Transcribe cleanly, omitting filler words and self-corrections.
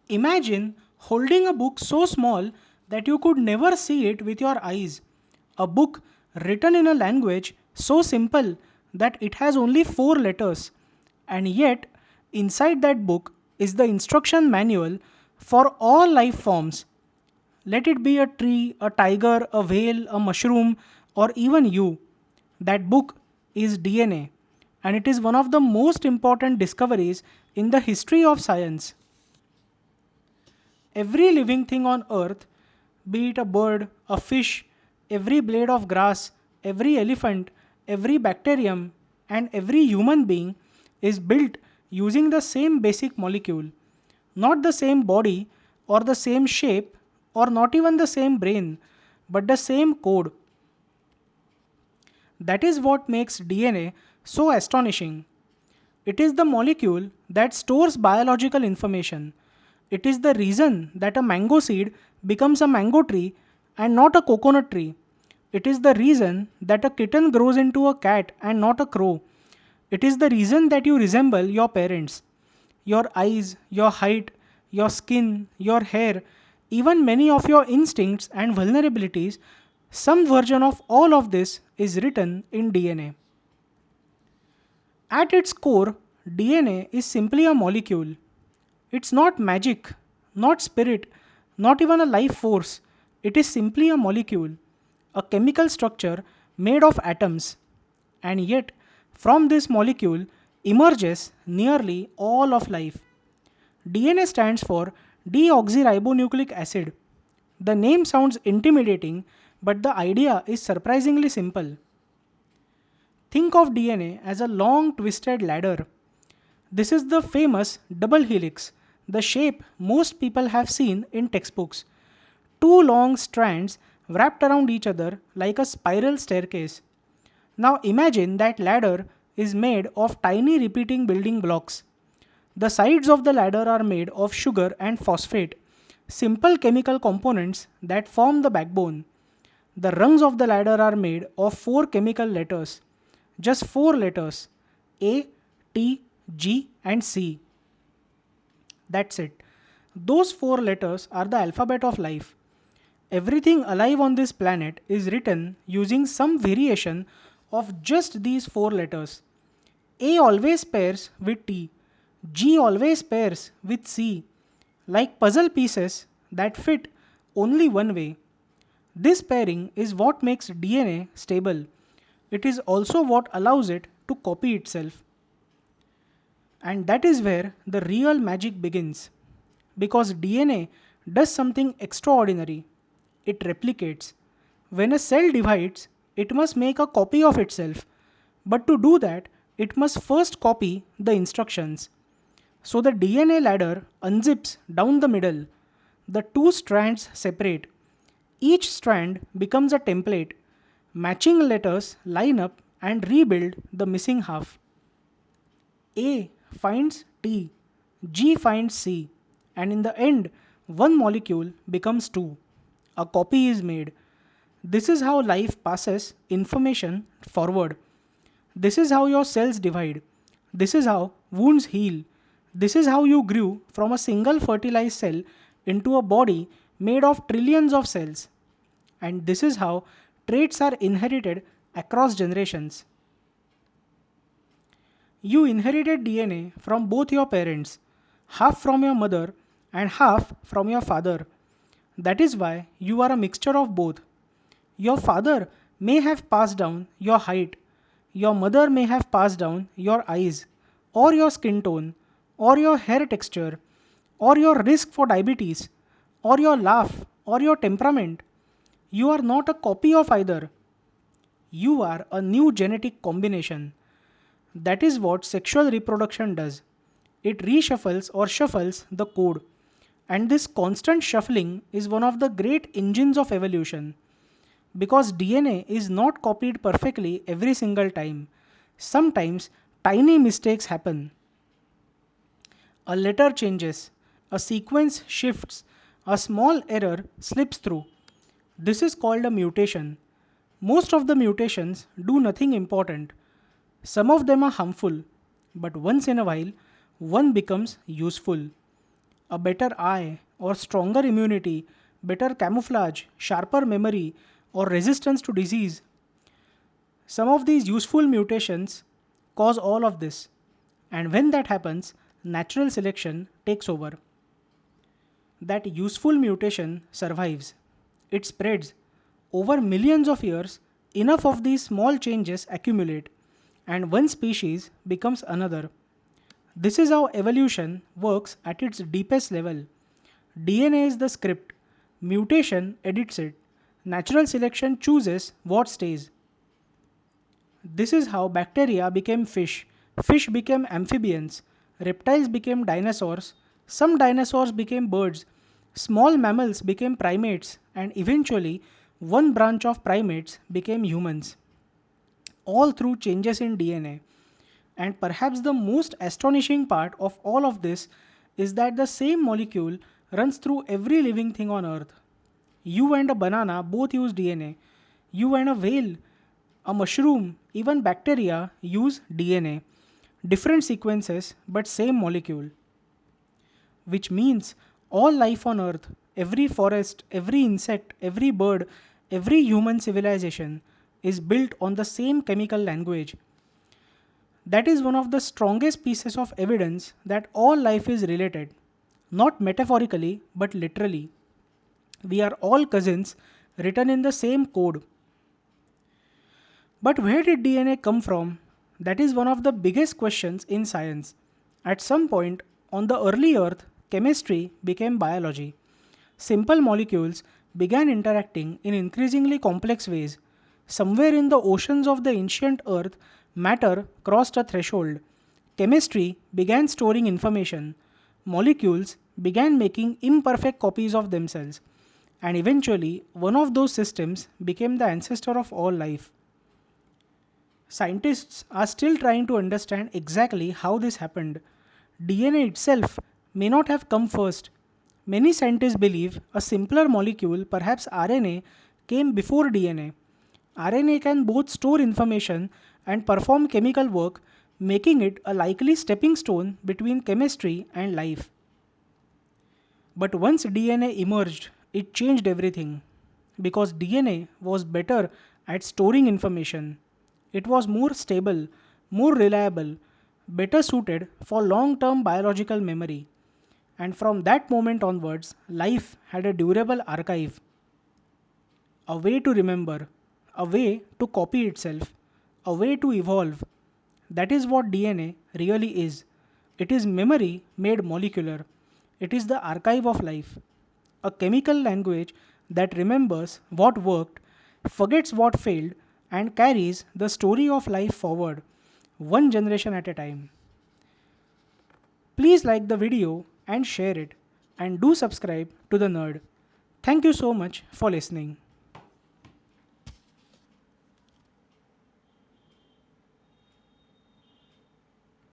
Imagine holding a book so small that you could never see it with your eyes. A book written in a language so simple that it has only four letters. And yet, inside that book is the instruction manual for all life forms. Let it be a tree, a tiger, a whale, a mushroom, or even you. That book is DNA, and it is one of the most important discoveries in the history of science. Every living thing on earth, be it a bird, a fish, every blade of grass, every elephant, every bacterium, and every human being is built using the same basic molecule. Not the same body, or the same shape, or not even the same brain, but the same code. That is what makes DNA so astonishing. It is the molecule that stores biological information. It is the reason that a mango seed becomes a mango tree and not a coconut tree. It is the reason that a kitten grows into a cat and not a crow. It is the reason that you resemble your parents. Your eyes, your height, your skin, your hair, even many of your instincts and vulnerabilities, some version of all of this is written in DNA. At its core, DNA is simply a molecule. It's not magic, not spirit, not even a life force. It is simply a molecule, a chemical structure made of atoms. And yet, from this molecule emerges nearly all of life. DNA stands for deoxyribonucleic acid. The name sounds intimidating, but the idea is surprisingly simple. Think of DNA as a long twisted ladder. This is the famous double helix, the shape most people have seen in textbooks. Two long strands wrapped around each other like a spiral staircase. Now imagine that ladder is made of tiny repeating building blocks. The sides of the ladder are made of sugar and phosphate, simple chemical components that form the backbone. The rungs of the ladder are made of four chemical letters, just four letters: A, T, G, and C. That's it. Those four letters are the alphabet of life. Everything alive on this planet is written using some variation of just these four letters. A always pairs with T, G always pairs with C, like puzzle pieces that fit only one way. This pairing is what makes DNA stable. It is also what allows it to copy itself. And that is where the real magic begins. Because DNA does something extraordinary. It replicates. When a cell divides, it must make a copy of itself. But to do that, it must first copy the instructions. So the DNA ladder unzips down the middle. The two strands separate. Each strand becomes a template. Matching letters line up and rebuild the missing half. A finds T, G finds C, and in the end, one molecule becomes two. A copy is made. This is how life passes information forward. This is how your cells divide. This is how wounds heal. This is how you grew from a single fertilized cell into a body made of trillions of cells. And this is how traits are inherited across generations. You inherited DNA from both your parents, half from your mother and half from your father. That is why you are a mixture of both. Your father may have passed down your height, your mother may have passed down your eyes, or your skin tone, or your hair texture, or your risk for diabetes, or your laugh, or your temperament. You are not a copy of either. You are a new genetic combination. That is what sexual reproduction does. It reshuffles or shuffles the code. And this constant shuffling is one of the great engines of evolution. Because DNA is not copied perfectly every single time. Sometimes tiny mistakes happen. A letter changes, a sequence shifts, a small error slips through. This is called a mutation. Most of the mutations do nothing important. Some of them are harmful, but once in a while, one becomes useful. A better eye, or stronger immunity, better camouflage, sharper memory, or resistance to disease. Some of these useful mutations cause all of this. And when that happens, natural selection takes over. That useful mutation survives. It spreads. Over millions of years, enough of these small changes accumulate, and one species becomes another. This is how evolution works at its deepest level. DNA is the script, mutation edits it, natural selection chooses what stays. This is how bacteria became fish, fish became amphibians, reptiles became dinosaurs, some dinosaurs became birds, small mammals became primates, and eventually one branch of primates became humans, all through changes in DNA. And perhaps the most astonishing part of all of this is that the same molecule runs through every living thing on Earth. You and a banana both use DNA. You and a whale, a mushroom, even bacteria use DNA. Different sequences, but same molecule. Which means all life on Earth, every forest, every insect, every bird, every human civilization is built on the same chemical language. That is one of the strongest pieces of evidence that all life is related, not metaphorically, but literally. We are all cousins written in the same code. But where did DNA come from? That is one of the biggest questions in science. At some point on the early Earth, chemistry became biology. Simple molecules began interacting in increasingly complex ways. Somewhere in the oceans of the ancient Earth, matter crossed a threshold. Chemistry began storing information. Molecules began making imperfect copies of themselves. And eventually, one of those systems became the ancestor of all life. Scientists are still trying to understand exactly how this happened. DNA itself may not have come first. Many scientists believe a simpler molecule, perhaps RNA, came before DNA. RNA can both store information and perform chemical work, making it a likely stepping stone between chemistry and life. But once DNA emerged, it changed everything. Because DNA was better at storing information. It was more stable, more reliable, better suited for long term biological memory. And from that moment onwards, life had a durable archive, a way to remember, a way to copy itself, a way to evolve. That is what DNA really is. It is memory made molecular. It is the archive of life, a chemical language that remembers what worked, forgets what failed, and carries the story of life forward, one generation at a time. Please like the video and share it, and do subscribe to The Nerd. Thank you so much for listening.